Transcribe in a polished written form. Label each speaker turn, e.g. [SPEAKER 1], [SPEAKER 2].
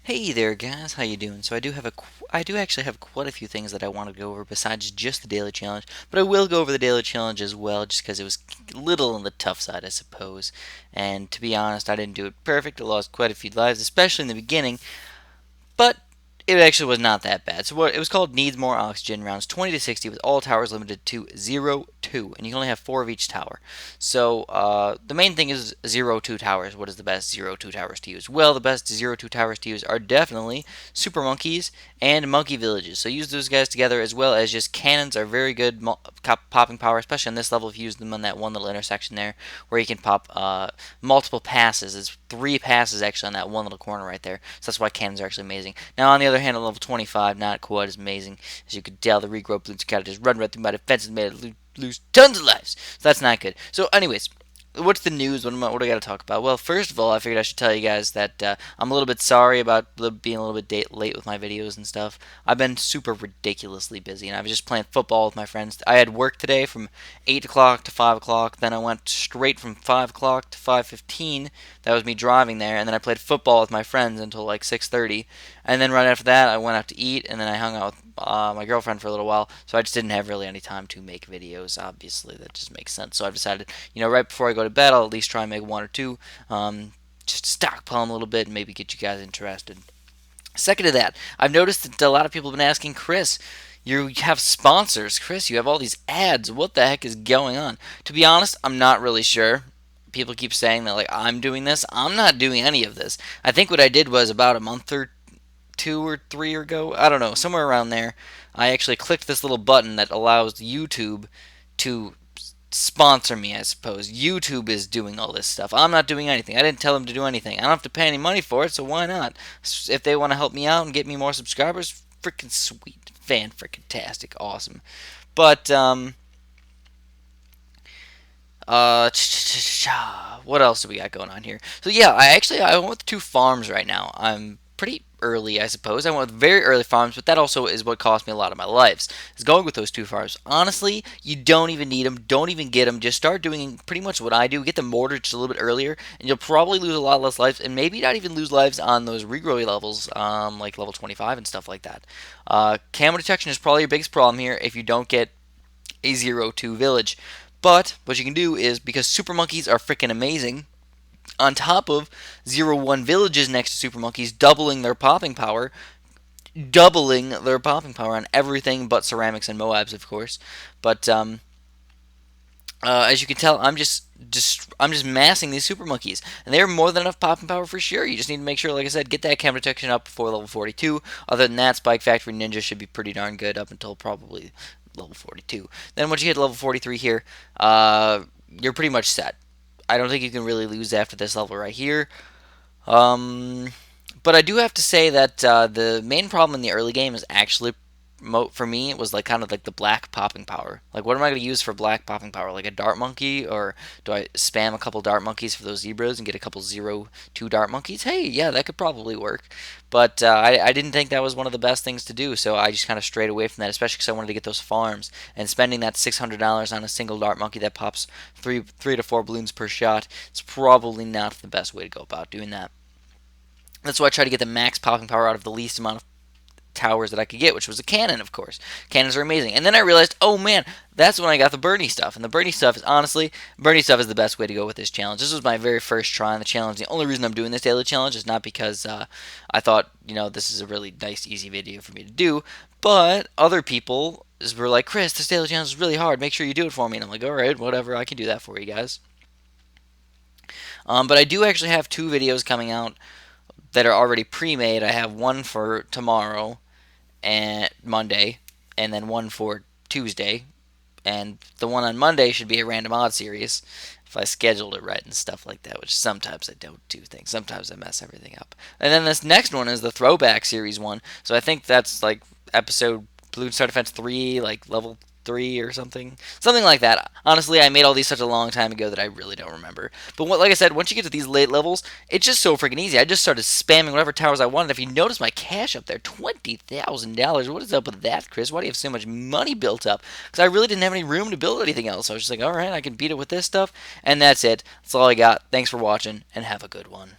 [SPEAKER 1] Hey there, guys. How you doing? So I do actually have quite a few things that I want to go over besides just the daily challenge, but I will go over the daily challenge as well, just because it was a little on the tough side, I suppose. And to be honest, I didn't do it perfect. I lost quite a few lives, especially in the beginning. But it actually was not that bad. So what it was called needs more oxygen, rounds 20 to 60 with all towers limited to 0, 2, and you can only have 4 of each tower. So the main thing is 0, 2 towers. What is the best 0, 2 towers to use? Well, the best 0, 2 towers to use are definitely super monkeys and monkey villages. So use those guys together, as well as just cannons are very good popping power, especially on this level if you use them on that one little intersection there where you can pop multiple passes. It's 3 passes actually on that one little corner right there. So that's why cannons are actually amazing. Now on the other hand, at level 25, not quite as amazing. As you could tell, the regrow balloons kind of just run right through my defenses and made it lose tons of lives. So that's not good. So anyways, what's the news? What do I got to talk about? Well, first of all, I figured I should tell you guys that I'm a little bit sorry about being a little bit late with my videos and stuff. I've been super ridiculously busy, and I was just playing football with my friends. I had work today from 8 o'clock to 5 o'clock. Then I went straight from 5 o'clock to 5:15. That was me driving there, and then I played football with my friends until like 6:30. And then right after that, I went out to eat, and then I hung out with my girlfriend for a little while. So I just didn't have really any time to make videos. Obviously, that just makes sense. So I've decided, right before I go to bed, I'll at least try and make one or two, just to stockpile them a little bit and maybe get you guys interested. Second to that, I've noticed that a lot of people have been asking, Chris, you have sponsors. Chris, you have all these ads. What the heck is going on? To be honest, I'm not really sure. People keep saying that, like, I'm doing this. I'm not doing any of this. I think what I did was about a month or 2 or 3 ago, I don't know, somewhere around there, I actually clicked this little button that allows YouTube to sponsor me, I suppose. YouTube is doing all this stuff. I'm not doing anything. I didn't tell them to do anything. I don't have to pay any money for it, so why not? If they want to help me out and get me more subscribers, freaking sweet. Fan freaking tastic. Awesome. But, what else do we got going on here? So yeah, I went with 2 farms right now. I'm pretty early, I suppose. I went with very early farms, but that also is what cost me a lot of my lives. Is going with those 2 farms. Honestly, you don't even need them. Don't even get them. Just start doing pretty much what I do. Get the mortar just a little bit earlier, and you'll probably lose a lot less lives, and maybe not even lose lives on those regrowy levels, like level 25 and stuff like that. Camo detection is probably your biggest problem here if you don't get a 0-2 village. But what you can do is, because super monkeys are freaking amazing, on top of 0-1 villages next to super monkeys, doubling their popping power on everything but ceramics and Moabs, of course. But as you can tell, I'm just massing these super monkeys, and they're more than enough popping power for sure. You just need to make sure, like I said, get that cam detection up before level 42. Other than that, Spike Factory Ninja should be pretty darn good up until probably level 42. Then once you hit level 43 here, you're pretty much set. I don't think you can really lose after this level right here. Um, but I do have to say that the main problem in the early game is actually Moat for me. It was like kind of like the black popping power. Like, what am I going to use for black popping power? Like a dart monkey, or do I spam a couple dart monkeys for those zebras and get a couple 0-2 dart monkeys? Hey, yeah, that could probably work. But I didn't think that was one of the best things to do, so I just kind of strayed away from that, especially because I wanted to get those farms. And spending that $600 on a single dart monkey that pops three to four balloons per shot is probably not the best way to go about doing that. That's why I try to get the max popping power out of the least amount of towers that I could get, which was a cannon, of course. Cannons are amazing. And then I realized, oh man, that's when I got the Bernie stuff. And the Bernie stuff is honestly, Bernie stuff is the best way to go with this challenge. This was my very first try on the challenge. The only reason I'm doing this daily challenge is not because I thought, this is a really nice, easy video for me to do, but other people were like, Chris, this daily challenge is really hard. Make sure you do it for me. And I'm like, all right, whatever. I can do that for you guys. But I do actually have 2 videos coming out that are already pre-made. I have one for tomorrow and Monday, and then one for Tuesday. And the one on Monday should be a random odd series if I scheduled it right and stuff like that, which sometimes I don't do things. Sometimes I mess everything up. And then this next one is the throwback series one. So I think that's like episode Balloon Star Defense 3, like level 3 or something. Something like that. Honestly, I made all these such a long time ago that I really don't remember. But like I said, once you get to these late levels, it's just so freaking easy. I just started spamming whatever towers I wanted. If you notice my cash up there, $20,000. What is up with that, Chris? Why do you have so much money built up? Because I really didn't have any room to build anything else. So I was just like, alright, I can beat it with this stuff. And that's it. That's all I got. Thanks for watching, and have a good one.